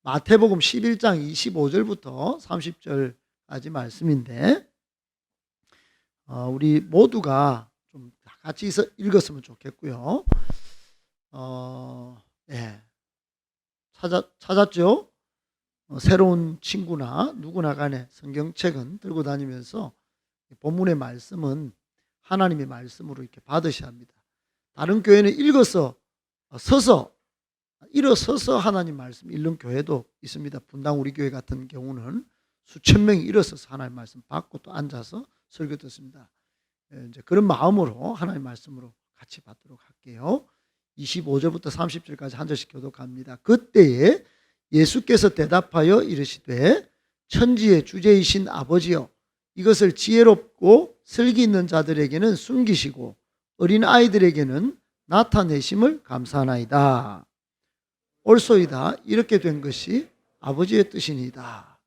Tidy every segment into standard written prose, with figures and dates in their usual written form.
마태복음 11장 25절부터 30절까지 말씀인데 우리 모두가 좀 같이 읽었으면 좋겠고요. 네. 찾았죠? 새로운 친구나 누구나 간에 성경책은 들고 다니면서 본문의 말씀은 하나님의 말씀으로 이렇게 받으셔야 합니다. 다른 교회는 일어서서 하나님 말씀 읽는 교회도 있습니다. 분당 우리 교회 같은 경우는 수천 명이 일어서서 하나님 말씀 받고 또 앉아서 설교 듣습니다. 이제 그런 마음으로 하나님 말씀으로 같이 받도록 할게요. 25절부터 30절까지 한 절씩 교독합니다. 그때에 예수께서 대답하여 이르시되 천지의 주제이신 아버지여, 이것을 지혜롭고 슬기 있는 자들에게는 숨기시고 어린 아이들에게는 나타내심을 감사하나이다. 옳소이다. 이렇게 된 것이 아버지의 뜻이니이다.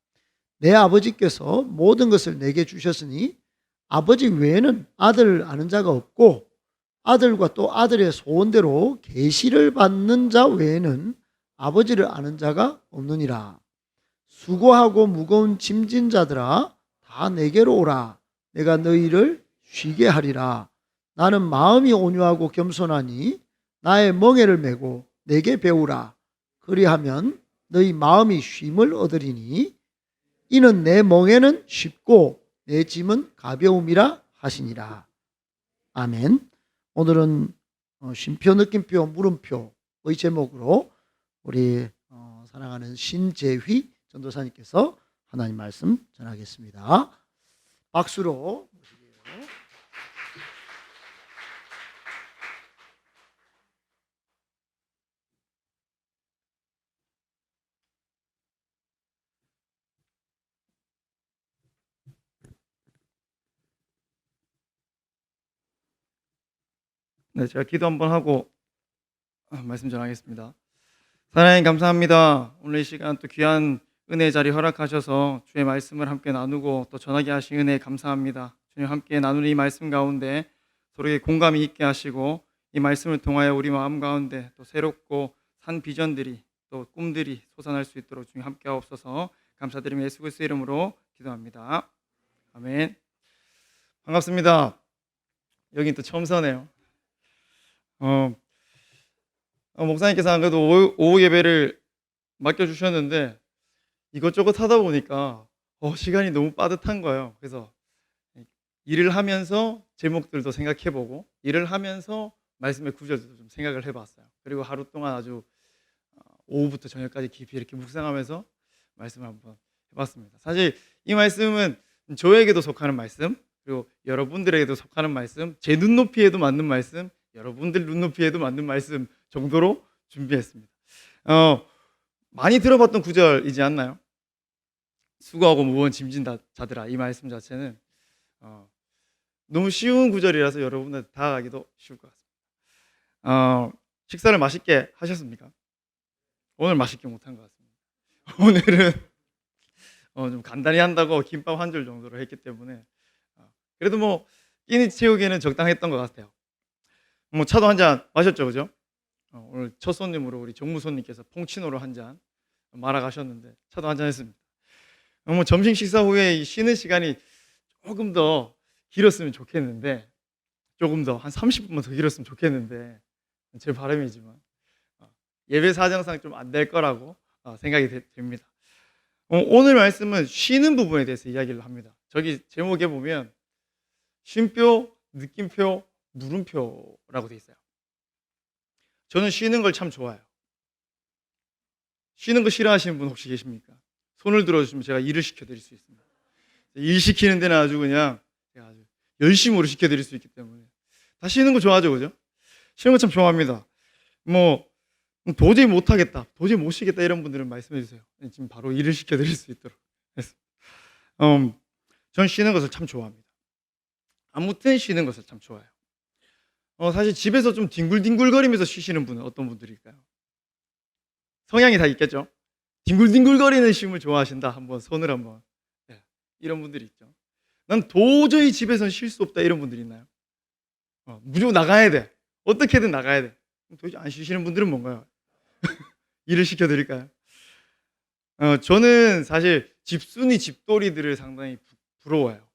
내 아버지께서 모든 것을 내게 주셨으니 아버지 외에는 아들을 아는 자가 없고 아들과 또 아들의 소원대로 계시를 받는 자 외에는 아버지를 아는 자가 없느니라. 수고하고 무거운 짐진 자들아, 다 내게로 오라. 내가 너희를 쉬게 하리라. 나는 마음이 온유하고 겸손하니 나의 멍에를 메고 내게 배우라. 그리하면 너희 마음이 쉼을 얻으리니 이는 내 멍에는 쉽고 내 짐은 가벼움이라 하시니라. 아멘. 오늘은 쉼표, 느낌표, 물음표의 제목으로 우리 사랑하는 신재휘 전도사님께서 하나님 말씀 전하겠습니다. 박수로 모시게요. 네, 제가 기도 한번 하고 말씀 전하겠습니다. 하나님 감사합니다. 오늘 이 시간 또 귀한 은혜의 자리 허락하셔서 주의 말씀을 함께 나누고 또 전하게 하신 은혜 감사합니다. 주님 함께 나누는 이 말씀 가운데 서로에게 공감이 있게 하시고 이 말씀을 통하여 우리 마음 가운데 또 새롭고 산 비전들이 또 꿈들이 솟아날 수 있도록 주님 함께 하옵소서. 감사드리며 예수 그리스도의 이름으로 기도합니다. 아멘. 반갑습니다. 여긴 또 처음 서네요. 목사님께서 안 그래도 오후 예배를 맡겨주셨는데 이것저것 하다 보니까 시간이 너무 빠듯한 거예요. 그래서 일을 하면서 제목들도 생각해보고 일을 하면서 말씀의 구절도 좀 생각을 해봤어요. 그리고 하루 동안 아주 오후부터 저녁까지 깊이 이렇게 묵상하면서 말씀을 한번 해봤습니다. 사실 이 말씀은 저에게도 속하는 말씀, 그리고 여러분들에게도 속하는 말씀, 제 눈높이에도 맞는 말씀, 여러분들 눈높이에도 맞는 말씀 정도로 준비했습니다. 많이 들어봤던 구절이지 않나요? 수고하고 무거운 짐진 자들아. 이 말씀 자체는 너무 쉬운 구절이라서 여러분들 다가가기도 쉬울 것 같습니다. 식사를 맛있게 하셨습니까? 오늘 맛있게 못한 것 같습니다. 오늘은 좀 간단히 한다고 김밥 한 줄 정도로 했기 때문에 그래도 뭐 끼니 채우기에는 적당했던 것 같아요. 뭐 차도 한 잔 마셨죠, 그죠? 오늘 첫 손님으로 우리 정무손님께서 퐁치노로 한 잔 말아가셨는데 차도 한 잔 했습니다. 뭐 점심 식사 후에 쉬는 시간이 조금 더 길었으면 좋겠는데, 조금 더 한 30분만 더 길었으면 좋겠는데, 제 바람이지만 예배 사정상 좀 안 될 거라고 생각이 됩니다. 오늘 말씀은 쉬는 부분에 대해서 이야기를 합니다. 저기 제목에 보면 쉼표, 느낌표, 물음표라고 돼 있어요. 저는 쉬는 걸 참 좋아해요. 쉬는 거 싫어하시는 분 혹시 계십니까? 손을 들어주시면 제가 일을 시켜드릴 수 있습니다. 일 시키는 데는 아주 그냥 제가 아주 열심으로 시켜드릴 수 있기 때문에 다 쉬는 거 좋아하죠, 그죠? 쉬는 거 참 좋아합니다. 뭐 도저히 못하겠다, 도저히 못 쉬겠다 이런 분들은 말씀해 주세요. 지금 바로 일을 시켜드릴 수 있도록 했습니다. 전 쉬는 것을 참 좋아합니다. 아무튼 쉬는 것을 참 좋아해요. 사실 집에서 좀 뒹굴뒹굴거리면서 쉬시는 분은 어떤 분들일까요? 성향이 다 있겠죠? 뒹굴뒹굴거리는 쉼을 좋아하신다. 한번 손을 한번. 네, 이런 분들이 있죠. 난 도저히 집에서 쉴 수 없다 이런 분들이 있나요? 무조건 나가야 돼. 어떻게든 나가야 돼. 도저히 안 쉬시는 분들은 뭔가요? 일을 시켜드릴까요? 저는 사실 집순이 집돌이들을 상당히 부러워요.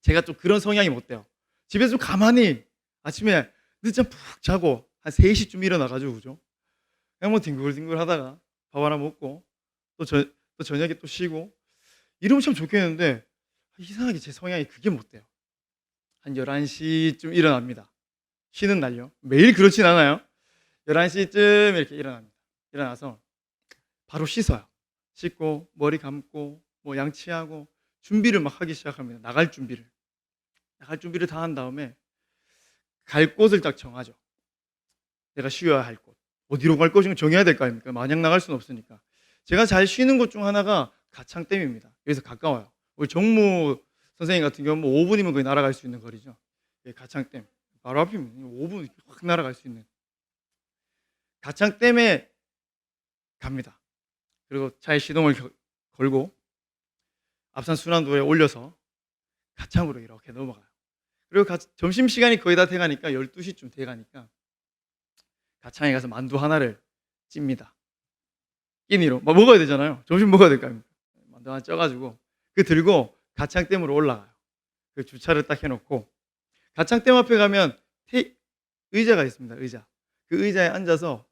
제가 좀 그런 성향이 못 돼요. 집에서 좀 가만히 아침에 늦잠 푹 자고 한 3시쯤 일어나가지고 그죠? 그냥 뭐 뒹굴뒹굴 하다가 밥 하나 먹고 또 저녁에 또 쉬고 이러면 참 좋겠는데 이상하게 제 성향이 그게 못 돼요. 한 11시쯤 일어납니다. 쉬는 날요. 매일 그렇진 않아요. 11시쯤 이렇게 일어납니다. 일어나서 바로 씻어요. 씻고 머리 감고 뭐 양치하고 준비를 막 하기 시작합니다. 나갈 준비를. 나갈 준비를 다 한 다음에 갈 곳을 딱 정하죠. 내가 쉬어야 할 곳. 어디로 갈 것인가 정해야 될 거 아닙니까? 마냥 나갈 수는 없으니까. 제가 잘 쉬는 곳 중 하나가 가창댐입니다. 여기서 가까워요. 우리 정무 선생님 같은 경우는 뭐 5분이면 거의 날아갈 수 있는 거리죠. 예, 가창댐. 바로 앞이면 5분 확 날아갈 수 있는. 가창댐에 갑니다. 그리고 차에 시동을 걸고 앞산 순환도에 올려서 가창으로 이렇게 넘어가요. 그리고 점심시간이 거의 다 돼가니까 12시쯤 돼가니까 가창에 가서 만두 하나를 찝니다. 끼니로 먹어야 되잖아요. 점심 먹어야 될 거 아닙니까? 만두 하나 쪄가지고 그 들고 가창댐으로 올라가요. 그 주차를 딱 해놓고 가창댐 앞에 가면 의자가 있습니다. 의자. 그 의자에 앉아서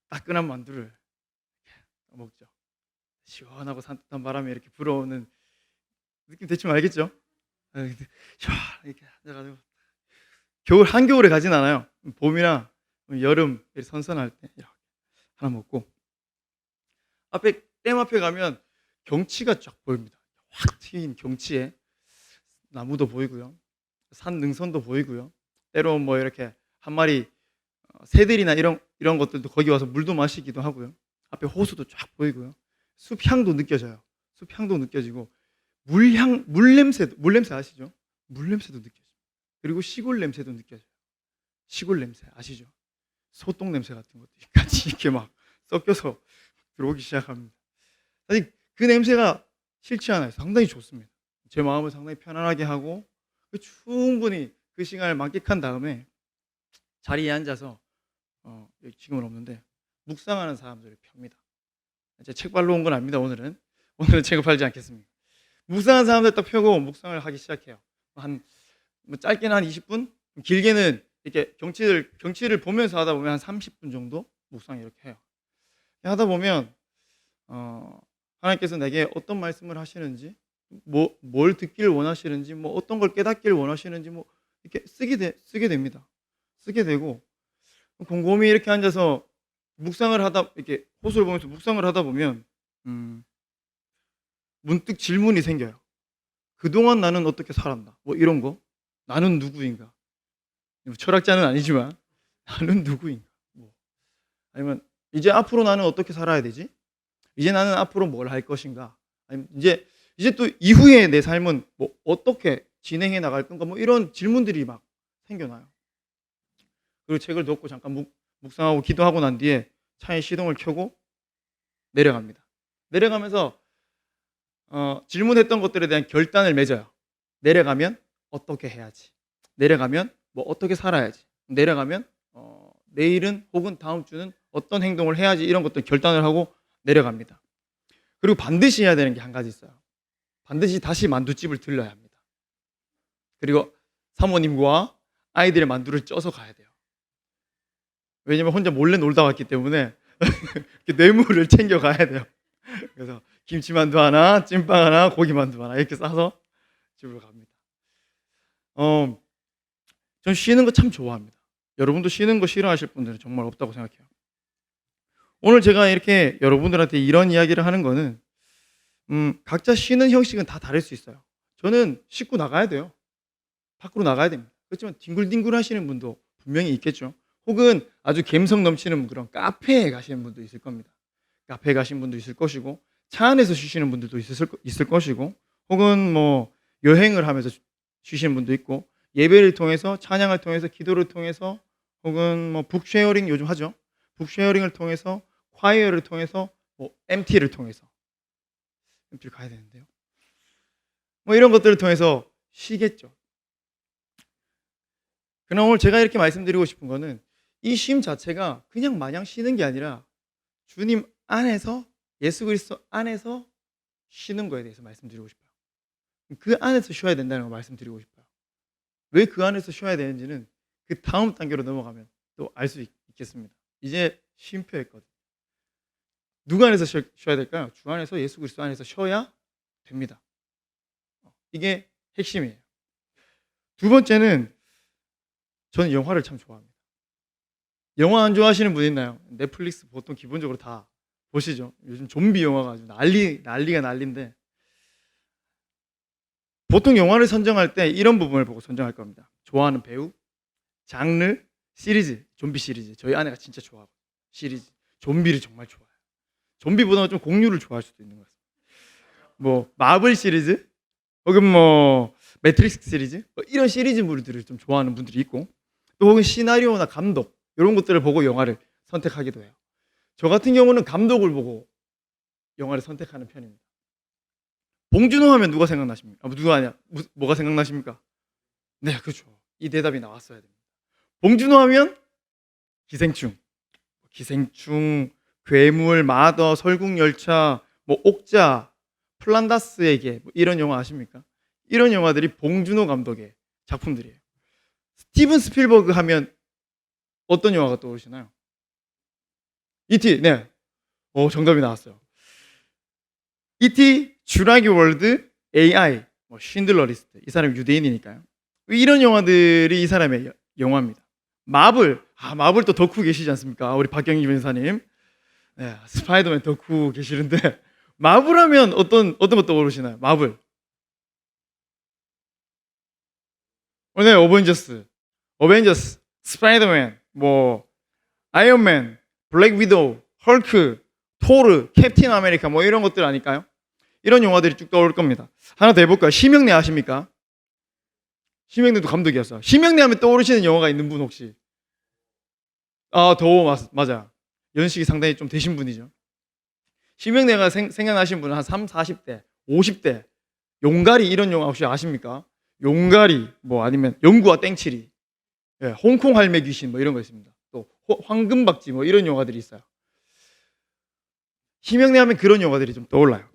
따끈한 만두를 먹죠. 시원하고 산뜻한 바람이 이렇게 불어오는 느낌 대충 알겠죠? 이렇게 앉아가지고 겨울 한겨울에 가진 않아요. 봄이나 여름 선선할 때 이렇게 하나 먹고 앞에 댐 앞에 가면 경치가 쫙 보입니다. 확 트인 경치에 나무도 보이고요, 산 능선도 보이고요. 때로는 뭐 이렇게 한 마리 새들이나 이런 것들도 거기 와서 물도 마시기도 하고요. 앞에 호수도 쫙 보이고요. 숲 향도 느껴져요. 숲 향도 느껴지고 물냄새 아시죠? 물냄새도 느껴져요. 그리고 시골 냄새도 느껴져요. 시골 냄새 아시죠? 소똥 냄새 같은 것도 같이 이렇게 막 섞여서 들어오기 시작합니다. 사실 그 냄새가 싫지 않아요. 상당히 좋습니다. 제 마음을 상당히 편안하게 하고 충분히 그 시간을 만끽한 다음에 자리에 앉아서 여기 지금은 없는데 묵상하는 사람들을 펴니다. 제 책 발로 온 건 아닙니다. 오늘은 책을 팔지 않겠습니다. 묵상하는 사람들 딱 펴고 묵상을 하기 시작해요. 뭐 짧게는 한 20분, 길게는 이렇게 경치를 보면서 하다 보면 한 30분 정도 묵상 이렇게 해요. 하다 보면 하나님께서 내게 어떤 말씀을 하시는지, 뭘 듣기를 원하시는지, 뭐 어떤 걸 깨닫기를 원하시는지 뭐 이렇게 쓰게 됩니다. 쓰게 되고 곰곰이 이렇게 앉아서 묵상을 하다 이렇게 호수를 보면서 묵상을 하다 보면 문득 질문이 생겨요. 그동안 나는 어떻게 살았나? 뭐 이런 거. 나는 누구인가? 철학자는 아니지만 나는 누구인가? 뭐. 아니면 이제 앞으로 나는 어떻게 살아야 되지? 이제 나는 앞으로 뭘 할 것인가? 아니면 이제 또 이후에 내 삶은 뭐 어떻게 진행해 나갈 건가? 뭐 이런 질문들이 막 생겨나요. 그리고 책을 덮고 잠깐 묵상하고 기도하고 난 뒤에 차에 시동을 켜고 내려갑니다. 내려가면서 질문했던 것들에 대한 결단을 맺어요. 내려가면 어떻게 해야지? 내려가면 뭐 어떻게 살아야지? 내려가면 내일은 혹은 다음 주는 어떤 행동을 해야지? 이런 것들 결단을 하고 내려갑니다. 그리고 반드시 해야 되는 게 한 가지 있어요. 반드시 다시 만두집을 들러야 합니다. 그리고 사모님과 아이들의 만두를 쪄서 가야 돼요. 왜냐면 혼자 몰래 놀다 왔기 때문에 뇌물을 챙겨 가야 돼요. 그래서 김치만두 하나, 찐빵 하나, 고기만두 하나 이렇게 싸서 집으로 갑니다. 전 쉬는 거 참 좋아합니다. 여러분도 쉬는 거 싫어하실 분들은 정말 없다고 생각해요. 오늘 제가 이렇게 여러분들한테 이런 이야기를 하는 거는 각자 쉬는 형식은 다 다를 수 있어요. 저는 씻고 나가야 돼요. 밖으로 나가야 됩니다. 그렇지만 뒹굴뒹굴 하시는 분도 분명히 있겠죠. 혹은 아주 감성 넘치는 그런 카페에 가시는 분도 있을 겁니다. 카페에 가신 분도 있을 것이고 차 안에서 쉬시는 분들도 있을 것이고 혹은 뭐 여행을 하면서 쉬시는 분도 있고 예배를 통해서 찬양을 통해서 기도를 통해서 혹은 뭐 북쉐어링 요즘 하죠. 북쉐어링을 통해서 콰이어를 통해서 뭐 MT를 통해서 MT를 가야 되는데요. 뭐 이런 것들을 통해서 쉬겠죠. 그러나 오늘 제가 이렇게 말씀드리고 싶은 거는 이 쉼 자체가 그냥 마냥 쉬는 게 아니라 주님 안에서 예수 그리스도 안에서 쉬는 거에 대해서 말씀드리고 싶어요. 그 안에서 쉬어야 된다는 걸 말씀드리고 싶어요. 왜 그 안에서 쉬어야 되는지는 그 다음 단계로 넘어가면 또 알 수 있겠습니다. 이제 쉼표했거든요. 누구 안에서 쉬어야 될까요? 주 안에서, 예수 그리스도 안에서 쉬어야 됩니다. 이게 핵심이에요. 두 번째는 저는 영화를 참 좋아합니다. 영화 안 좋아하시는 분 있나요? 넷플릭스 보통 기본적으로 다 보시죠. 요즘 좀비 영화가 아주 난리가 난리인데, 보통 영화를 선정할 때 이런 부분을 보고 선정할 겁니다. 좋아하는 배우, 장르, 시리즈, 좀비 시리즈. 저희 아내가 진짜 좋아하고 시리즈, 좀비를 정말 좋아해요. 좀비보다는 좀 공유를 좋아할 수도 있는 것 같습니다. 뭐 마블 시리즈, 혹은 뭐 매트릭스 시리즈, 뭐 이런 시리즈물들을 좀 좋아하는 분들이 있고, 또 혹은 시나리오나 감독 이런 것들을 보고 영화를 선택하기도 해요. 저 같은 경우는 감독을 보고 영화를 선택하는 편입니다. 봉준호 하면 누가 생각나십니까? 뭐가 생각나십니까? 네, 그렇죠. 이 대답이 나왔어야 됩니다. 봉준호 하면 기생충, 괴물, 마더, 설국열차, 뭐 옥자, 플란다스에게, 뭐 이런 영화 아십니까? 이런 영화들이 봉준호 감독의 작품들이에요. 스티븐 스필버그 하면 어떤 영화가 떠오르시나요? E.T. 네, 정답이 나왔어요. E.T., 주라기 월드, AI, 뭐 쉰들러 리스트. 이 사람이 유대인이니까요. 이런 영화들이 이 사람의 영화입니다. 마블 또 덕후 계시지 않습니까? 우리 박경희 변호사님. 네, 스파이더맨 덕후 계시는데, 마블 하면 어떤 거 떠오르시나요? 마블. 네, 어벤져스, 스파이더맨, 뭐 아이언맨, 블랙 위도우, 헐크, 토르, 캡틴 아메리카, 뭐 이런 것들 아닐까요? 이런 영화들이 쭉 떠올 겁니다. 하나 더 해볼까요? 심형래 아십니까? 심형래도 감독이었어요. 심형래 하면 떠오르시는 영화가 있는 분 혹시? 맞아. 연식이 상당히 좀 되신 분이죠. 심형래가 생각나시는 분은 한 3, 40대, 50대, 용가리 이런 영화 혹시 아십니까? 용가리, 뭐 아니면 영구와 땡칠이, 예, 홍콩 할매 귀신 뭐 이런 거 있습니다. 또 황금박쥐 뭐 이런 영화들이 있어요. 심형래 하면 그런 영화들이 좀 떠올라요.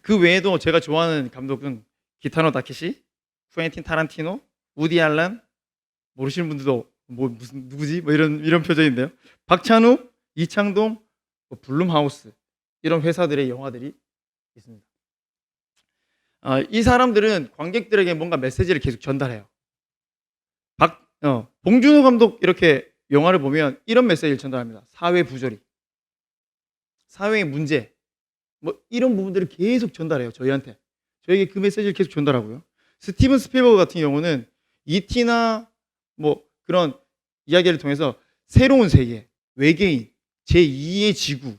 그 외에도 제가 좋아하는 감독은 기타노 다케시, 쿠엔틴 타란티노, 우디 알런, 모르시는 분들도 뭐 무슨 누구지? 뭐 이런 표정인데요. 박찬욱, 이창동, 뭐 블룸하우스 이런 회사들의 영화들이 있습니다. 이 사람들은 관객들에게 뭔가 메시지를 계속 전달해요. 봉준호 감독 이렇게 영화를 보면 이런 메시지를 전달합니다. 사회 부조리, 사회의 문제, 뭐 이런 부분들을 계속 전달해요. 저에게 그 메시지를 계속 전달하고요. 스티븐 스필버그 같은 경우는 E.T.나 뭐 그런 이야기를 통해서 새로운 세계, 외계인, 제2의 지구,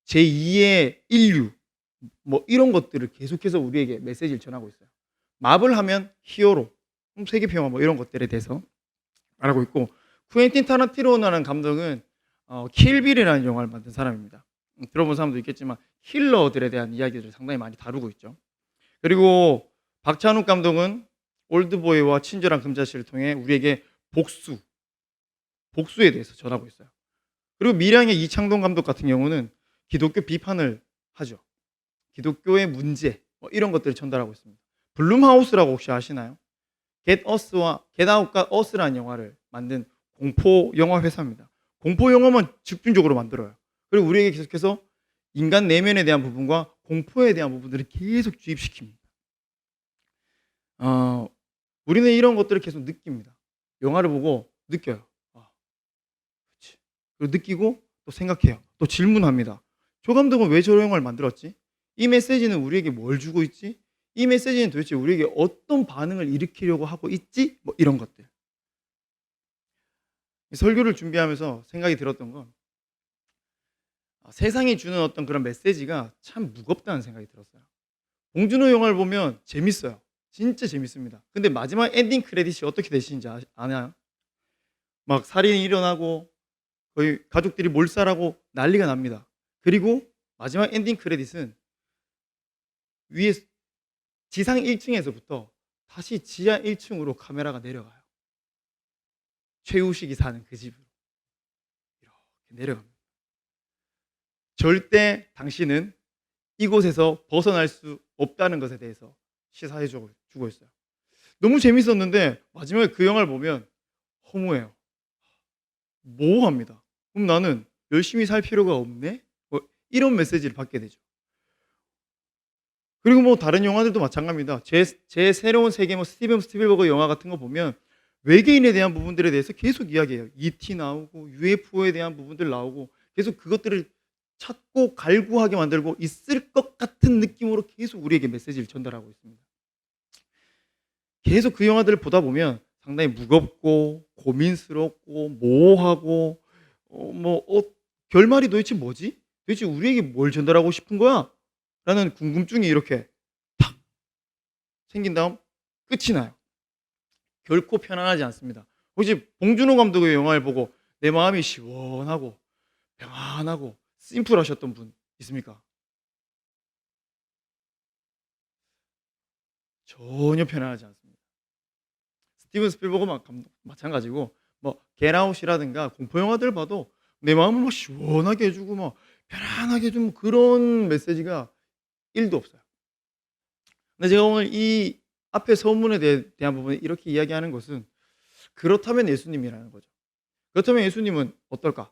제2의 인류 뭐 이런 것들을 계속해서 우리에게 메시지를 전하고 있어요. 마블 하면 히어로, 세계평화 뭐 이런 것들에 대해서 말하고 있고, 쿠엔틴 타란티노라는 감독은 킬빌이라는 영화를 만든 사람입니다. 들어본 사람도 있겠지만 힐러들에 대한 이야기들을 상당히 많이 다루고 있죠. 그리고 박찬욱 감독은 올드보이와 친절한 금자씨를 통해 우리에게 복수에 대해서 전하고 있어요. 그리고 밀양의 이창동 감독 같은 경우는 기독교 비판을 하죠. 기독교의 문제 뭐 이런 것들을 전달하고 있습니다. 블룸하우스라고 혹시 아시나요? Get Out과 Us라는 영화를 만든 공포 영화 회사입니다. 공포 영화만 집중적으로 만들어요. 그리고 우리에게 계속해서 인간 내면에 대한 부분과 공포에 대한 부분들을 계속 주입시킵니다. 우리는 이런 것들을 계속 느낍니다. 영화를 보고 느껴요. 그렇지. 그리고 느끼고 또 생각해요. 또 질문합니다. 저 감독은 왜 저런 영화를 만들었지? 이 메시지는 우리에게 뭘 주고 있지? 이 메시지는 도대체 우리에게 어떤 반응을 일으키려고 하고 있지? 뭐 이런 것들. 설교를 준비하면서 생각이 들었던 건 세상이 주는 어떤 그런 메시지가 참 무겁다는 생각이 들었어요. 봉준호 영화를 보면 재밌어요. 진짜 재밌습니다. 근데 마지막 엔딩 크레딧이 어떻게 되시는지 아나요? 막 살인이 일어나고 거의 가족들이 몰살하고 난리가 납니다. 그리고 마지막 엔딩 크레딧은 위에 지상 1층에서부터 다시 지하 1층으로 카메라가 내려가요. 최우식이 사는 그 집으로 이렇게 내려갑니다. 당신은 이곳에서 벗어날 수 없다는 것에 대해서 시사해 주고 있어요. 너무 재밌었는데 마지막에 그 영화를 보면 허무해요. 모호합니다. 그럼 나는 열심히 살 필요가 없네? 이런 메시지를 받게 되죠. 그리고 뭐 다른 영화들도 마찬가지입니다. 제 새로운 세계, 뭐 스티븐 스필버그 영화 같은 거 보면 외계인에 대한 부분들에 대해서 계속 이야기해요. E.T. 나오고 UFO에 대한 부분들 나오고 계속 그것들을 찾고 갈구하게 만들고 있을 것 같은 느낌으로 계속 우리에게 메시지를 전달하고 있습니다. 계속 그 영화들을 보다 보면 상당히 무겁고 고민스럽고 모호하고 결말이 도대체 뭐지? 도대체 우리에게 뭘 전달하고 싶은 거야? 라는 궁금증이 이렇게 탁 생긴 다음 끝이 나요. 결코 편안하지 않습니다. 혹시 봉준호 감독의 영화를 보고 내 마음이 시원하고 평안하고 심플하셨던 분 있습니까? 전혀 편안하지 않습니다. 스티븐 스필버그 마찬가지고 뭐 겟아웃이라든가 공포 영화들 봐도 내 마음을 막 시원하게 해주고 막 편안하게 해주는 그런 메시지가 1도 없어요. 근데 제가 오늘 이 앞에 서문에 대한 부분에 이렇게 이야기하는 것은 그렇다면 예수님이라는 거죠. 그렇다면 예수님은 어떨까?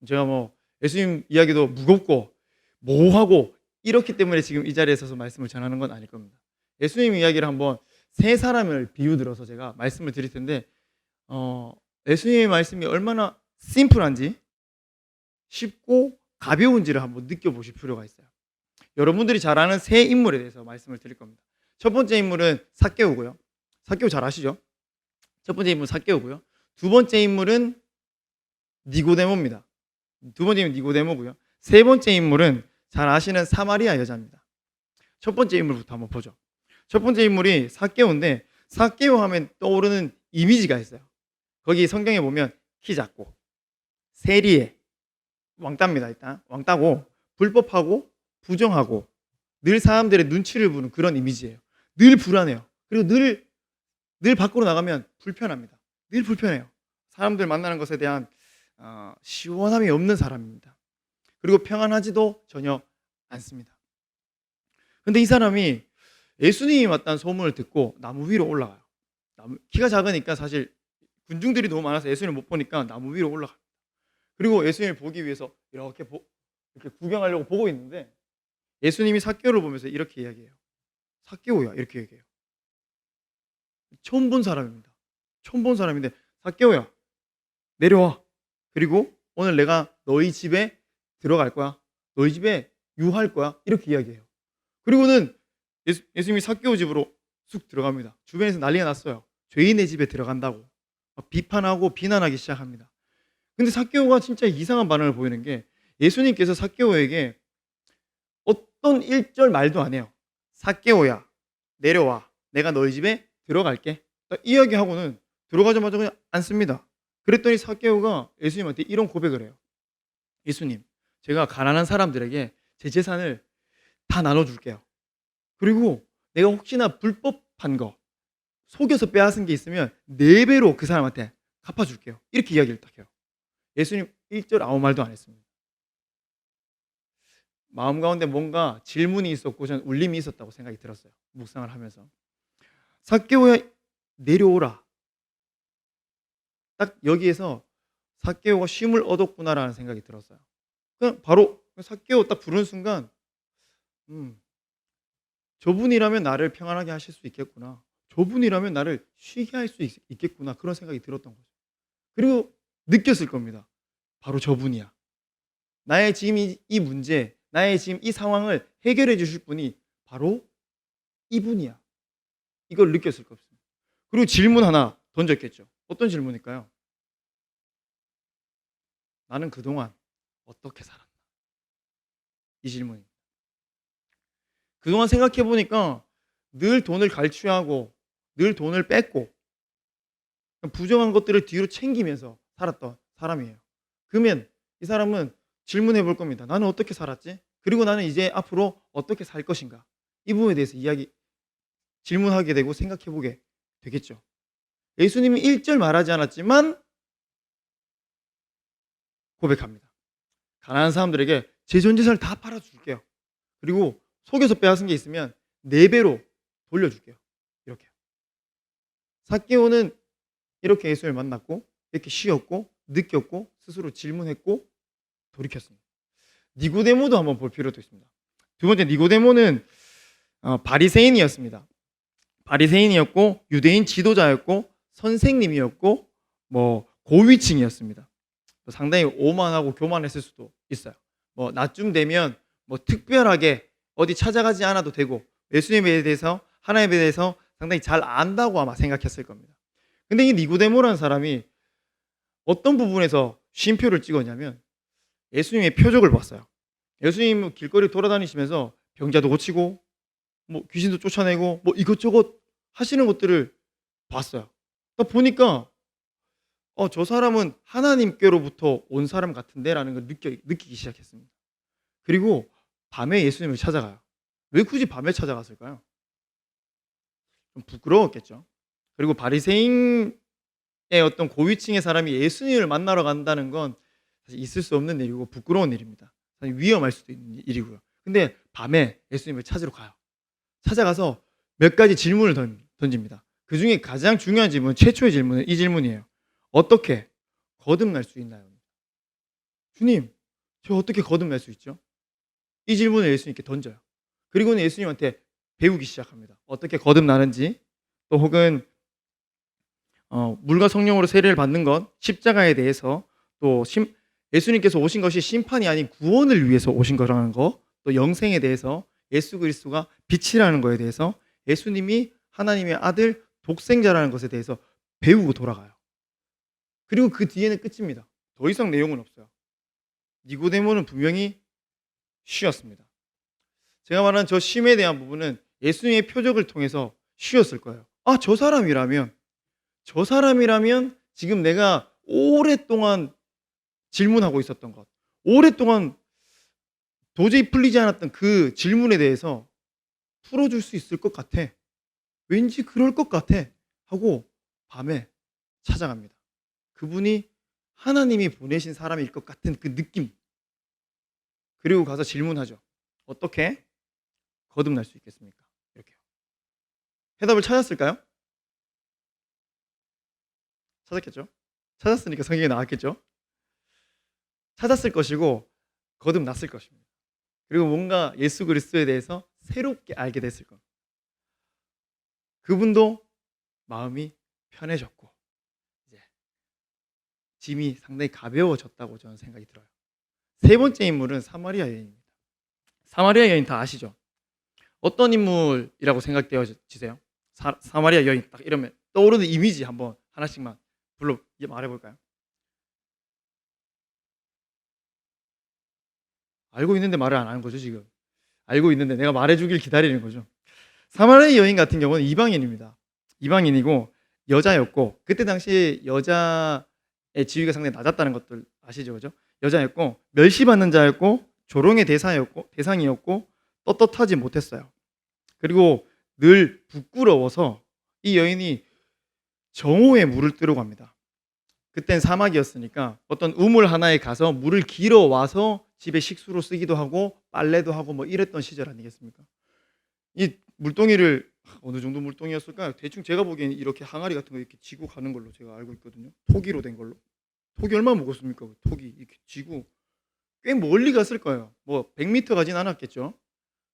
제가 뭐 예수님 이야기도 무겁고 모호하고 이렇기 때문에 지금 이 자리에 서서 말씀을 전하는 건 아닐 겁니다. 예수님 이야기를 한번 세 사람을 비유 들어서 제가 말씀을 드릴 텐데 예수님의 말씀이 얼마나 심플한지 쉽고 가벼운지를 한번 느껴보실 필요가 있어요. 여러분들이 잘 아는 세 인물에 대해서 말씀을 드릴 겁니다. 첫 번째 인물은 삭개오고요. 삭개오 잘 아시죠? 첫 번째 인물은 삭개오고요. 두 번째 인물은 니고데모입니다. 두 번째 인물은 니고데모고요. 세 번째 인물은 잘 아시는 사마리아 여자입니다. 첫 번째 인물부터 한번 보죠. 첫 번째 인물이 삭개오인데 삭개오 하면 떠오르는 이미지가 있어요. 거기 성경에 보면 키 작고 세리에 왕따입니다. 일단 왕따고 불법하고 부정하고 늘 사람들의 눈치를 보는 그런 이미지예요. 늘 불안해요. 그리고 늘 밖으로 나가면 불편합니다. 늘 불편해요. 사람들 만나는 것에 대한 시원함이 없는 사람입니다. 그리고 평안하지도 전혀 않습니다. 근데 이 사람이 예수님이 왔다는 소문을 듣고 나무 위로 올라가요. 키가 작으니까 사실 군중들이 너무 많아서 예수님을 못 보니까 나무 위로 올라가요. 그리고 예수님을 보기 위해서 이렇게 구경하려고 보고 있는데 예수님이 삭개오를 보면서 이렇게 이야기해요. 삭개오야 이렇게 얘기해요. 처음 본 사람입니다. 처음 본 사람인데 삭개오야 내려와. 그리고 오늘 내가 너희 집에 들어갈 거야. 너희 집에 유할 거야. 이렇게 이야기해요. 그리고는 예수님이 삭개오 집으로 쑥 들어갑니다. 주변에서 난리가 났어요. 죄인의 집에 들어간다고 막 비판하고 비난하기 시작합니다. 근데 삭개오가 진짜 이상한 반응을 보이는 게 예수님께서 삭개오에게 어떤 1절 말도 안 해요. 삭개오야 내려와. 내가 너희 집에 들어갈게. 이야기하고는 들어가자마자 그냥 앉습니다. 그랬더니 삭개오가 예수님한테 이런 고백을 해요. 예수님, 제가 가난한 사람들에게 제 재산을 다 나눠줄게요. 그리고 내가 혹시나 불법한 거 속여서 빼앗은 게 있으면 4배로 그 사람한테 갚아줄게요. 이렇게 이야기를 딱 해요. 예수님 1절 아무 말도 안 했습니다. 마음 가운데 뭔가 질문이 있었고 저는 울림이 있었다고 생각이 들었어요. 묵상을 하면서. 삭개오야 내려오라. 딱 여기에서 삭개오가 쉼을 얻었구나라는 생각이 들었어요. 그냥 바로 삭개오 딱 부르는 순간 저분이라면 나를 평안하게 하실 수 있겠구나. 저분이라면 나를 쉬게 할 수 있겠구나. 그런 생각이 들었던 거죠. 그리고 느꼈을 겁니다. 바로 저분이야. 나의 지금 이 문제, 나의 지금 이 상황을 해결해 주실 분이 바로 이분이야. 이걸 느꼈을 겁니다. 그리고 질문 하나 던졌겠죠. 어떤 질문일까요? 나는 그동안 어떻게 살았나? 이 질문입니다. 그동안 생각해 보니까 늘 돈을 갈취하고 늘 돈을 뺏고 부정한 것들을 뒤로 챙기면서 살았던 사람이에요. 그러면 이 사람은 질문해 볼 겁니다. 나는 어떻게 살았지? 그리고 나는 이제 앞으로 어떻게 살 것인가? 이 부분에 대해서 질문하게 되고 생각해 보게 되겠죠. 예수님이 1절 말하지 않았지만 고백합니다. 가난한 사람들에게 제 전 재산을 다 팔아줄게요. 그리고 속여서 빼앗은 게 있으면 4배로 돌려줄게요. 이렇게. 삭개오는 이렇게 예수를 만났고 이렇게 쉬었고 느꼈고 스스로 질문했고 돌이켰습니다. 니고데모도 한번 볼 필요도 있습니다. 두 번째, 니고데모는 바리새인이었습니다. 바리새인이었고 유대인 지도자였고 선생님이었고 뭐 고위층이었습니다. 상당히 오만하고 교만했을 수도 있어요. 뭐 나쯤 되면 뭐 특별하게 어디 찾아가지 않아도 되고 예수님에 대해서 하나님에 대해서 상당히 잘 안다고 아마 생각했을 겁니다. 근데 이 니고데모라는 사람이 어떤 부분에서 쉼표를 찍었냐면 예수님의 표적을 봤어요. 예수님 길거리 돌아다니시면서 병자도 고치고 뭐 귀신도 쫓아내고 뭐 이것저것 하시는 것들을 봤어요. 그러니까 보니까 저 사람은 하나님께로부터 온 사람 같은데라는 걸 느끼기 시작했습니다. 그리고 밤에 예수님을 찾아가요. 왜 굳이 밤에 찾아갔을까요? 좀 부끄러웠겠죠. 그리고 바리새인의 어떤 고위층의 사람이 예수님을 만나러 간다는 건 사실 있을 수 없는 일이고 부끄러운 일입니다. 위험할 수도 있는 일이고요. 근데 밤에 예수님을 찾으러 가요. 찾아가서 몇 가지 질문을 던집니다. 그 중에 가장 중요한 질문, 최초의 질문은 이 질문이에요. 어떻게 거듭날 수 있나요? 주님, 저 어떻게 거듭날 수 있죠? 이 질문을 예수님께 던져요. 그리고는 예수님한테 배우기 시작합니다. 어떻게 거듭나는지, 또 혹은 물과 성령으로 세례를 받는 것, 십자가에 대해서, 또 예수님께서 오신 것이 심판이 아닌 구원을 위해서 오신 거라는 거, 또 영생에 대해서, 예수 그리스도가 빛이라는 거에 대해서, 예수님이 하나님의 아들 독생자라는 것에 대해서 배우고 돌아가요. 그리고 그 뒤에는 끝입니다. 더 이상 내용은 없어요. 니고데모는 분명히 쉬었습니다. 제가 말하는 저 쉼에 대한 부분은 예수님의 표적을 통해서 쉬었을 거예요. 저 사람이라면 지금 내가 오랫동안 질문하고 있었던 것, 오랫동안 도저히 풀리지 않았던 그 질문에 대해서 풀어줄 수 있을 것 같아. 왠지 그럴 것 같아. 하고 밤에 찾아갑니다. 그분이 하나님이 보내신 사람일 것 같은 그 느낌. 그리고 가서 질문하죠. 어떻게 거듭날 수 있겠습니까? 이렇게요. 해답을 찾았을까요? 찾았겠죠? 찾았으니까 성경에 나왔겠죠? 찾았을 것이고 거듭났을 것입니다. 그리고 뭔가 예수 그리스도에 대해서 새롭게 알게 됐을 겁니다. 그분도 마음이 편해졌고 이제 짐이 상당히 가벼워졌다고 저는 생각이 들어요. 세 번째 인물은 사마리아 여인입니다. 사마리아 여인 다 아시죠? 어떤 인물이라고 생각되어지세요? 사마리아 여인 딱 이러면 떠오르는 이미지 한번 하나씩만 말해볼까요? 알고 있는데 말을 안 하는 거죠 지금. 알고 있는데 내가 말해주길 기다리는 거죠. 사마리아 여인 같은 경우는 이방인입니다. 이방인이고 여자였고 그때 당시 여자의 지위가 상당히 낮았다는 것들 아시죠, 그죠? 여자였고 멸시받는 자였고 조롱의 대상이었고 떳떳하지 못했어요. 그리고 늘 부끄러워서 이 여인이 정오에 물을 뜨러 갑니다. 그땐 사막이었으니까 어떤 우물 하나에 가서 물을 길어 와서 집에 식수로 쓰기도 하고 빨래도 하고 뭐 이랬던 시절 아니겠습니까? 이 물동이를 어느 정도 물동이었을까요? 대충 제가 보기에는 이렇게 항아리 같은 거 이렇게 지고 가는 걸로 제가 알고 있거든요. 토기로 된 걸로. 토기 얼마나 먹었습니까? 토기 이렇게 지고 꽤 멀리 갔을 거예요. 뭐 100m 가진 않았겠죠.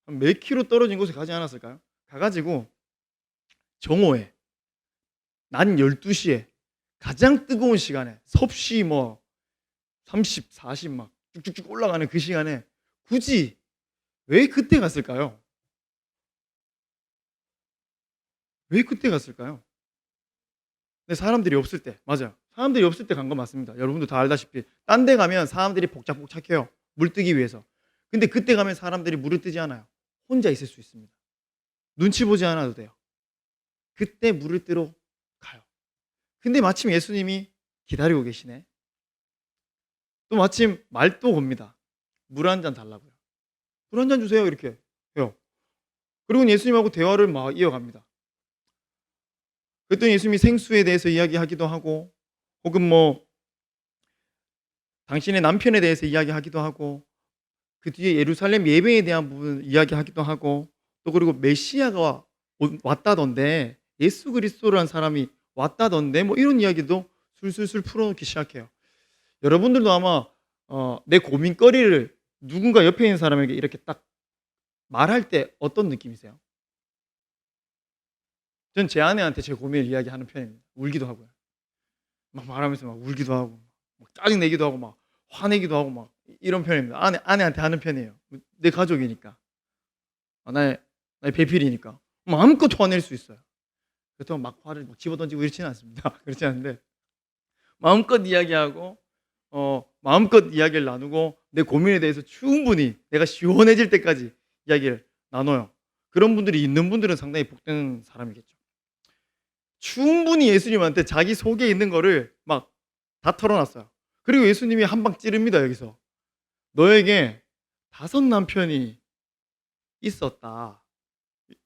한 몇 킬로 떨어진 곳에 가지 않았을까요? 가가지고 정오에 낮 12시에 가장 뜨거운 시간에 섭씨 뭐 30, 40 막 쭉쭉쭉 올라가는 그 시간에 굳이 왜 그때 갔을까요? 왜 그때 갔을까요? 근데 사람들이 없을 때, 맞아요. 사람들이 없을 때 간 거 맞습니다. 여러분도 다 알다시피 딴 데 가면 사람들이 복작복작해요. 물 뜨기 위해서. 근데 그때 가면 사람들이 물을 뜨지 않아요. 혼자 있을 수 있습니다. 눈치 보지 않아도 돼요. 그때 물을 뜨러 가요. 근데 마침 예수님이 기다리고 계시네. 또 마침 말도 겁니다. 물 한 잔 달라고요. 물 한 잔 주세요 이렇게 해요. 그리고 예수님하고 대화를 막 이어갑니다. 그랬더니 예수님이 생수에 대해서 이야기하기도 하고 혹은 뭐 당신의 남편에 대해서 이야기하기도 하고 그 뒤에 예루살렘 예배에 대한 부분 이야기하기도 하고 또 그리고 메시아가 왔다던데 예수 그리스도라는 사람이 왔다던데 뭐 이런 이야기도 술술술 풀어놓기 시작해요. 여러분들도 아마 내 고민거리를 누군가 옆에 있는 사람에게 이렇게 딱 말할 때 어떤 느낌이세요? 전 제 아내한테 제 고민을 이야기하는 편입니다. 울기도 하고요. 막 말하면서 막 울기도 하고 막 짜증내기도 하고 막 화내기도 하고 막 이런 편입니다. 아내한테 하는 편이에요. 내 가족이니까. 나의 배필이니까. 마음껏 화낼 수 있어요. 그렇다고 막 화를 막 집어던지고 이렇지는 않습니다. 그렇지 않은데 마음껏 이야기하고 마음껏 이야기를 나누고 내 고민에 대해서 충분히 내가 시원해질 때까지 이야기를 나눠요. 그런 분들이 있는 분들은 상당히 복된 사람이겠죠. 충분히 예수님한테 자기 속에 있는 거를 막 다 털어놨어요. 그리고 예수님이 한 방 찌릅니다. 여기서 너에게 5 남편이 있었다.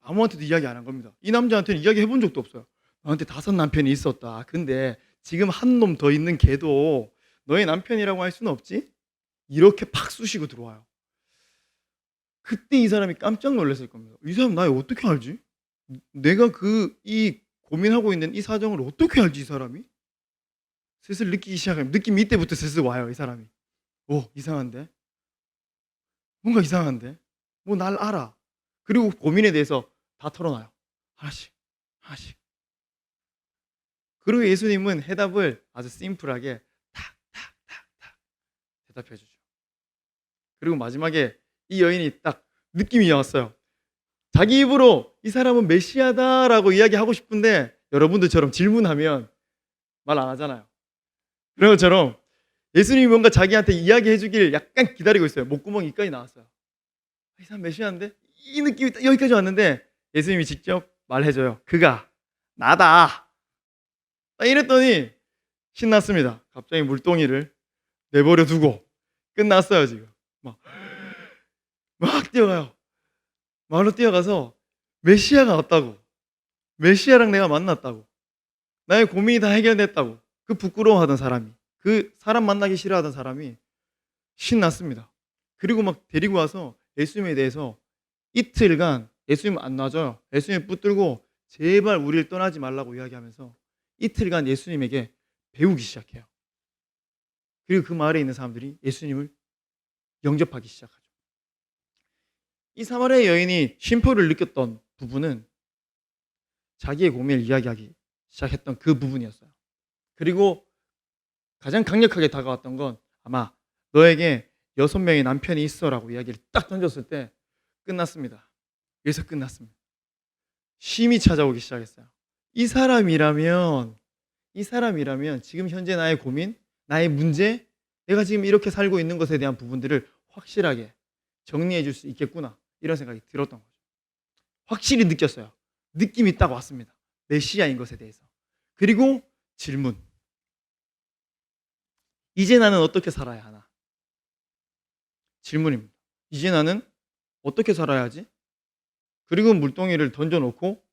아무한테도 이야기 안 한 겁니다. 이 남자한테는 이야기 해본 적도 없어요. 너한테 5 남편이 있었다. 근데 지금 한 놈 더 있는 걔도 너의 남편이라고 할 수는 없지? 이렇게 팍 쑤시고 들어와요. 그때 이 사람이 깜짝 놀랐을 겁니다. 이 사람 나 어떻게 알지? 내가 이 고민하고 있는 이 사정을 어떻게 알지 이 사람이? 슬슬 느끼기 시작해요. 느낌이 이때부터 슬슬 와요 이 사람이. 이상한데? 뭔가 이상한데? 뭐 날 알아. 그리고 고민에 대해서 다 털어놔요. 하나씩 하나씩. 그리고 예수님은 해답을 아주 심플하게 탁탁탁탁 대답해 주죠. 그리고 마지막에 이 여인이 딱 느낌이 왔어요. 자기 입으로 이 사람은 메시아다라고 이야기하고 싶은데 여러분들처럼 질문하면 말 안 하잖아요. 그런 것처럼 예수님이 뭔가 자기한테 이야기해 주길 약간 기다리고 있어요. 목구멍이 이까지 나왔어요. 이 사람 메시아인데? 이 느낌이 딱 여기까지 왔는데 예수님이 직접 말해줘요. 그가 나다. 이랬더니 신났습니다. 갑자기 물동이를 내버려 두고 끝났어요 지금. 막 뛰어가요. 마을로 뛰어가서 메시아가 왔다고. 메시아랑 내가 만났다고. 나의 고민이 다 해결됐다고. 그 부끄러워하던 사람이, 그 사람 만나기 싫어하던 사람이 신났습니다. 그리고 막 데리고 와서 예수님에 대해서 이틀간 예수님 안 놔줘요. 예수님 붙들고 제발 우리를 떠나지 말라고 이야기하면서 이틀간 예수님에게 배우기 시작해요. 그리고 그 마을에 있는 사람들이 예수님을 영접하기 시작하죠. 이 사마리아 여인이 쉼표를 느꼈던 부분은 자기의 고민을 이야기하기 시작했던 그 부분이었어요. 그리고 가장 강력하게 다가왔던 건 아마 너에게 6명의 남편이 있어라고 이야기를 딱 던졌을 때 끝났습니다. 여기서 끝났습니다. 쉼이 찾아오기 시작했어요. 이 사람이라면 지금 현재 나의 고민, 나의 문제, 내가 지금 이렇게 살고 있는 것에 대한 부분들을 확실하게 정리해 줄 수 있겠구나 이런 생각이 들었던 거죠. 확실히 느꼈어요. 느낌이 딱 왔습니다. 메시아인 것에 대해서. 그리고 질문. 이제 나는 어떻게 살아야 하나? 질문입니다. 이제 나는 어떻게 살아야 하지? 그리고 물동이를 던져놓고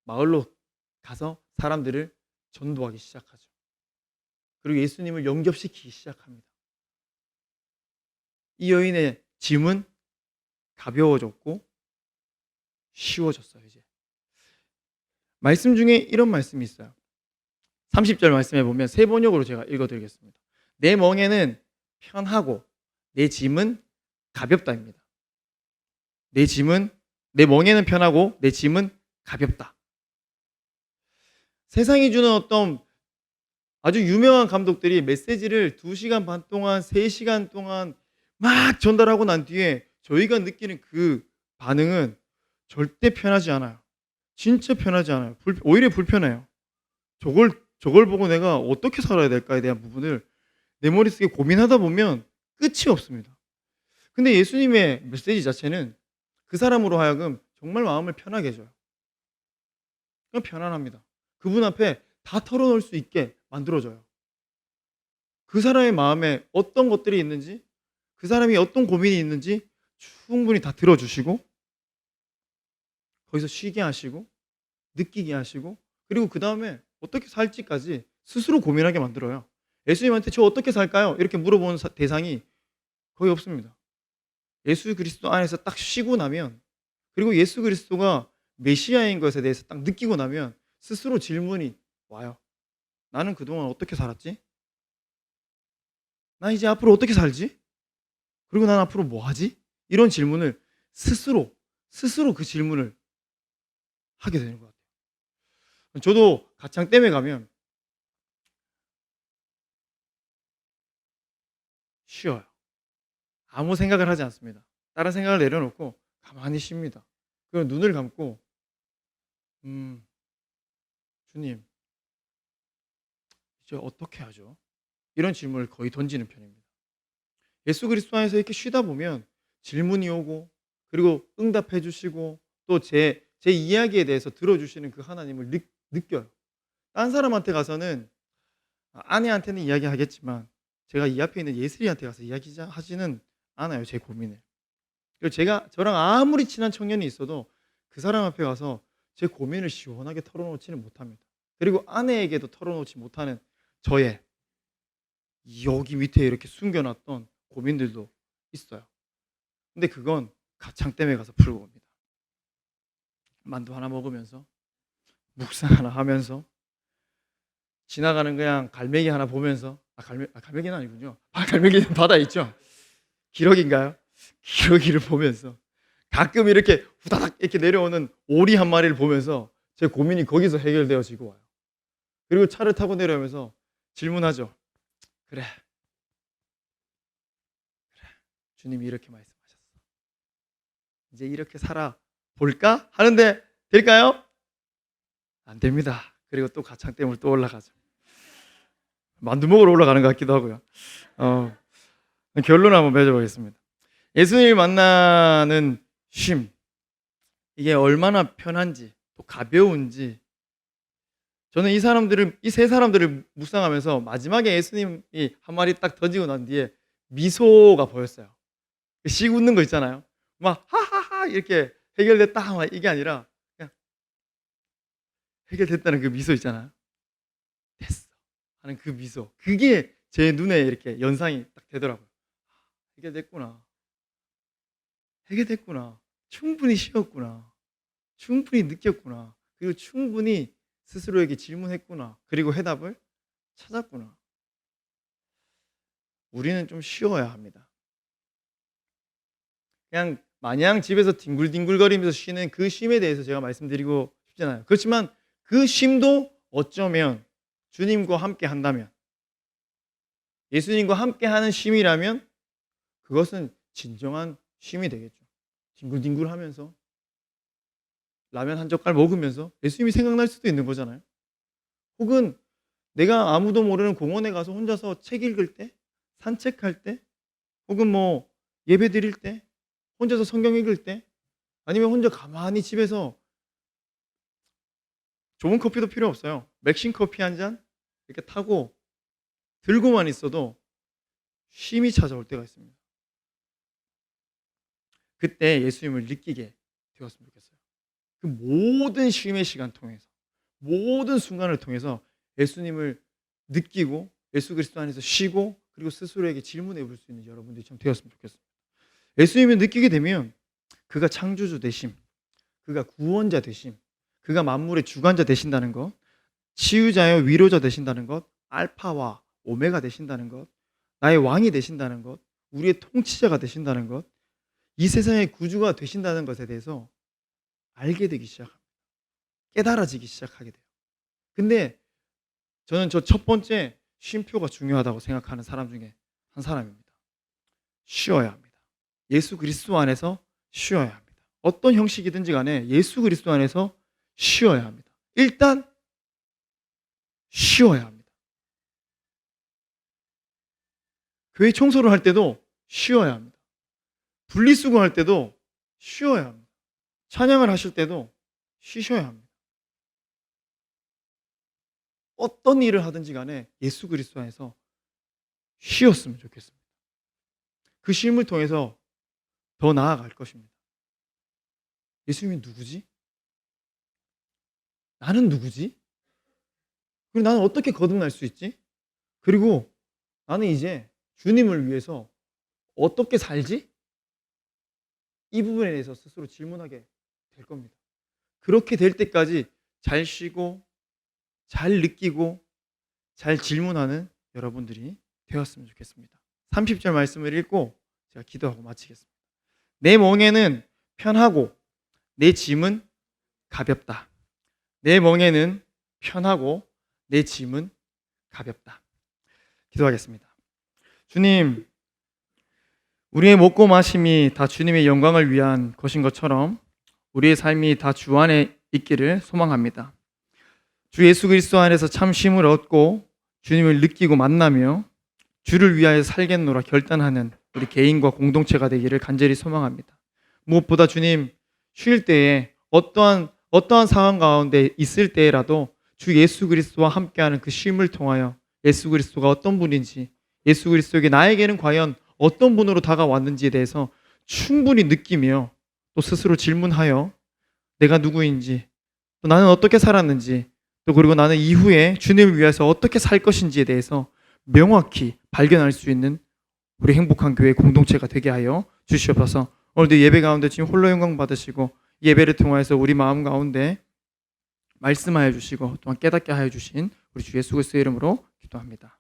마을로 가서 사람들을 전도하기 시작하죠. 그리고 예수님을 영접시키기 시작합니다. 이 여인의 짐은 가벼워졌고 쉬워졌어요. 이제 말씀 중에 이런 말씀이 있어요. 30절 말씀에 보면 세 번역으로 제가 읽어드리겠습니다. 내 멍에는 편하고 내 짐은 가볍다입니다. 내 멍에는 편하고 내 짐은 가볍다. 세상이 주는 어떤 아주 유명한 감독들이 메시지를 2시간 반 동안 3시간 동안 막 전달하고 난 뒤에 저희가 느끼는 그 반응은 절대 편하지 않아요. 진짜 편하지 않아요. 오히려 불편해요. 저걸 보고 내가 어떻게 살아야 될까에 대한 부분을 내 머릿속에 고민하다 보면 끝이 없습니다. 근데 예수님의 메시지 자체는 그 사람으로 하여금 정말 마음을 편하게 해줘요. 그냥 편안합니다. 그분 앞에 다 털어놓을 수 있게 만들어줘요. 그 사람의 마음에 어떤 것들이 있는지, 그 사람이 어떤 고민이 있는지 충분히 다 들어주시고 거기서 쉬게 하시고 느끼게 하시고 그리고 그 다음에 어떻게 살지까지 스스로 고민하게 만들어요. 예수님한테 저 어떻게 살까요? 이렇게 물어보는 대상이 거의 없습니다. 예수 그리스도 안에서 딱 쉬고 나면, 그리고 예수 그리스도가 메시아인 것에 대해서 딱 느끼고 나면 스스로 질문이 와요. 나는 그동안 어떻게 살았지? 나 이제 앞으로 어떻게 살지? 그리고 난 앞으로 뭐 하지? 이런 질문을 스스로 그 질문을 하게 되는 것 같아요. 저도 가창댐에 가면 쉬어요. 아무 생각을 하지 않습니다. 다른 생각을 내려놓고 가만히 쉽니다. 그리고 눈을 감고 주님 이제 어떻게 하죠? 이런 질문을 거의 던지는 편입니다. 예수 그리스도 안에서 이렇게 쉬다 보면 질문이 오고, 그리고 응답해 주시고, 또 제 이야기에 대해서 들어주시는 그 하나님을 느껴요. 딴 사람한테 가서는, 아내한테는 이야기하겠지만 제가 이 앞에 있는 예슬이한테 가서 이야기하지는 않아요, 제 고민을. 그리고 저랑 아무리 친한 청년이 있어도 그 사람 앞에 가서 제 고민을 시원하게 털어놓지는 못합니다. 그리고 아내에게도 털어놓지 못하는 저의 여기 밑에 이렇게 숨겨놨던 고민들도 있어요. 근데 그건 가창댐에 가서 풀고 옵니다. 만두 하나 먹으면서, 묵상 하나 하면서, 지나가는 그냥 갈매기 하나 보면서, 갈매기는 아니군요. 갈매기는 바다에 있죠. 기러기인가요? 기러기를 보면서, 가끔 이렇게 후다닥 이렇게 내려오는 오리 한 마리를 보면서 제 고민이 거기서 해결되어지고 와요. 그리고 차를 타고 내려오면서 질문하죠. 그래, 주님이 이렇게 말씀하셨어. 이제 이렇게 살아 볼까? 하는데 될까요? 안 됩니다. 그리고 또 가창댐을 또 올라가죠. 만두 먹으러 올라가는 것 같기도 하고요. 결론 한번 맺어보겠습니다. 예수님을 만나는 쉼, 이게 얼마나 편한지, 또 가벼운지, 저는 이 세 사람들을 묵상하면서 마지막에 예수님이 한 마리 딱 던지고 난 뒤에 미소가 보였어요. 씩 웃는 거 있잖아요. 막 하하하 이렇게 해결됐다 막 이게 아니라 그냥 해결됐다는 그 미소 있잖아요. 됐어 하는 그 미소, 그게 제 눈에 이렇게 연상이 딱 되더라고요. 해결됐구나. 해결됐구나. 충분히 쉬었구나. 충분히 느꼈구나. 그리고 충분히 스스로에게 질문했구나. 그리고 해답을 찾았구나. 우리는 좀 쉬어야 합니다. 그냥 마냥 집에서 뒹굴뒹굴거리면서 쉬는 그 쉼에 대해서 제가 말씀드리고 싶잖아요. 그렇지만 그 쉼도 어쩌면 주님과 함께 한다면, 예수님과 함께 하는 쉼이라면 그것은 진정한 쉼이 되겠죠. 뒹굴뒹굴하면서 라면 한 젓갈 먹으면서 예수님이 생각날 수도 있는 거잖아요. 혹은 내가 아무도 모르는 공원에 가서 혼자서 책 읽을 때, 산책할 때, 혹은 뭐 예배 드릴 때, 혼자서 성경 읽을 때, 아니면 혼자 가만히 집에서 좋은 커피도 필요 없어요. 맥심 커피 한 잔 이렇게 타고 들고만 있어도 쉼이 찾아올 때가 있습니다. 그때 예수님을 느끼게 되었으면 좋겠어요. 그 모든 쉼의 시간 통해서, 모든 순간을 통해서 예수님을 느끼고 예수 그리스도 안에서 쉬고, 그리고 스스로에게 질문해 볼 수 있는 여러분들이 참 되었으면 좋겠습니다. 예수님을 느끼게 되면 그가 창조주 되심, 그가 구원자 되심, 그가 만물의 주관자 되신다는 것, 치유자여 위로자 되신다는 것, 알파와 오메가 되신다는 것, 나의 왕이 되신다는 것, 우리의 통치자가 되신다는 것, 이 세상의 구주가 되신다는 것에 대해서 알게 되기 시작합니다. 깨달아지기 시작하게 돼요. 근데 저는 저 첫 번째 쉼표가 중요하다고 생각하는 사람 중에 한 사람입니다. 쉬어야 합니다. 예수 그리스도 안에서 쉬어야 합니다. 어떤 형식이든지 간에 예수 그리스도 안에서 쉬어야 합니다. 일단 쉬어야 합니다. 교회 청소를 할 때도 쉬어야 합니다. 분리수거할 때도 쉬어야 합니다. 찬양을 하실 때도 쉬셔야 합니다. 어떤 일을 하든지 간에 예수 그리스도 안에서 쉬었으면 좋겠습니다. 그 쉼을 통해서 더 나아갈 것입니다. 예수님이 누구지? 나는 누구지? 그리고 나는 어떻게 거듭날 수 있지? 그리고 나는 이제 주님을 위해서 어떻게 살지? 이 부분에 대해서 스스로 질문하게 될 겁니다. 그렇게 될 때까지 잘 쉬고 잘 느끼고 잘 질문하는 여러분들이 되었으면 좋겠습니다. 30절 말씀을 읽고 제가 기도하고 마치겠습니다. 내 멍에는 편하고 내 짐은 가볍다. 내 멍에는 편하고 내 짐은 가볍다. 기도하겠습니다. 주님, 우리의 먹고 마심이 다 주님의 영광을 위한 것인 것처럼 우리의 삶이 다 주 안에 있기를 소망합니다. 주 예수 그리스도 안에서 참 쉼을 얻고 주님을 느끼고 만나며 주를 위하여 살겠노라 결단하는 우리 개인과 공동체가 되기를 간절히 소망합니다. 무엇보다 주님, 쉴 때에 어떠한 상황 가운데 있을 때라도 주 예수 그리스도와 함께하는 그 쉼을 통하여 예수 그리스도가 어떤 분인지, 예수 그리스도에게 나에게는 과연 어떤 분으로 다가왔는지에 대해서 충분히 느끼며 또 스스로 질문하여 내가 누구인지, 또 나는 어떻게 살았는지, 또 그리고 나는 이후에 주님을 위해서 어떻게 살 것인지에 대해서 명확히 발견할 수 있는 우리 행복한 교회 공동체가 되게 하여 주시옵소서. 오늘도 예배 가운데 지금 홀로 영광 받으시고 예배를 통하여서 우리 마음 가운데 말씀하여 주시고 또한 깨닫게 하여 주신 우리 주 예수 그리스도의 이름으로 기도합니다.